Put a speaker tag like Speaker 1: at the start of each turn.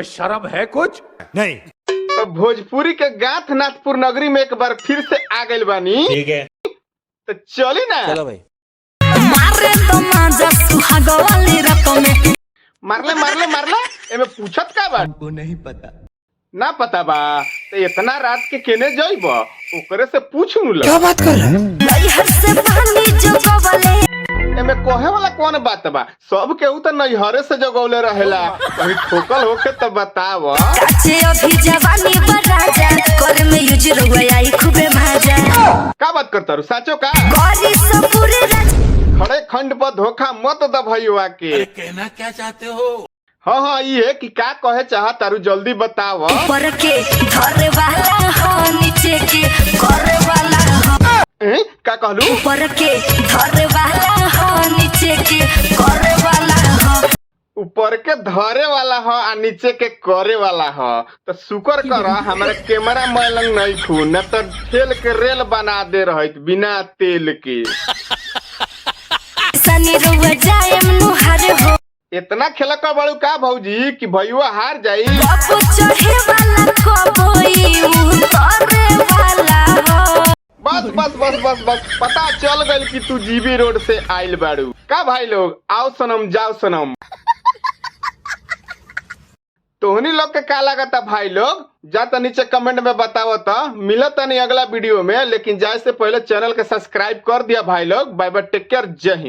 Speaker 1: तुम्हें शर्म है कुछ?
Speaker 2: नहीं।
Speaker 3: तो भोजपुरी के गांधनाथपुर नगरी में एक बार फिर से आ गए बानी।
Speaker 2: ठीक है,
Speaker 3: तो चली ना।
Speaker 2: चलो भाई।
Speaker 4: मारे तो माजा सुहाग वाली रातों में।
Speaker 3: मारले मारले मारले एमे पूछत का बा?
Speaker 1: हमको नहीं पता।
Speaker 3: ना पता बा तो इतना रात के केने जाइब ओकरे से पूछ नु।
Speaker 2: क्या बात कर रहे हैं?
Speaker 4: नैहर से पानी जगवले।
Speaker 3: एमे कहे वाला कौन बात बा? सब केहू तो नैहरे से जगौले रहेला। कहीं ठोकल होके तो बताव।
Speaker 4: काचे अभी जवानी बराजा कर में यूज रहुआ आई खूबे मजा।
Speaker 3: का बात करता रू साचो का?
Speaker 4: गौरी सब पूरे रात
Speaker 3: खड़े खंड पर धोखा मत द भईवा के।
Speaker 1: कहना क्या चाहते हो?
Speaker 3: हाँ हाँ ये कि का कहे चाह तारू जल्दी बताव।
Speaker 4: ऊपर के धरे वाला हो नीचे के करे वाला हो।
Speaker 3: का कहलू?
Speaker 4: ऊपर के धरे वाला हो नीचे के करे वाला हो।
Speaker 3: ऊपर के धरे वाला हो आ नीचे के करे वाला हो। तो शुक्र कर हमारे कैमरा मैलंग नहीं खू न तो ठेल के रेल बना दे रहे बिना तेल के।
Speaker 4: सनी रुआ जाए मुहार हो।
Speaker 3: इतना खेल का बड़ू का भौजी कि भैया हार जाई।
Speaker 4: कबो चढ़े वाला कबोई उतरे वाला हो।
Speaker 3: बस बस बस बस बस पता चल गई कि तू जीबी रोड से आइल बाड़ू। का भाई लोग आओ सनम जाओ सनम। तोहनी लोग के का लागता भाई लोग? जा तो नीचे कमेंट में बताओ। तो मिलत नहीं अगला वीडियो में, लेकिन जाए से पहले चैनल के सब्सक्राइब कर दिया भाई लोग। बाय बाय, टेक केयर, जय हिंद।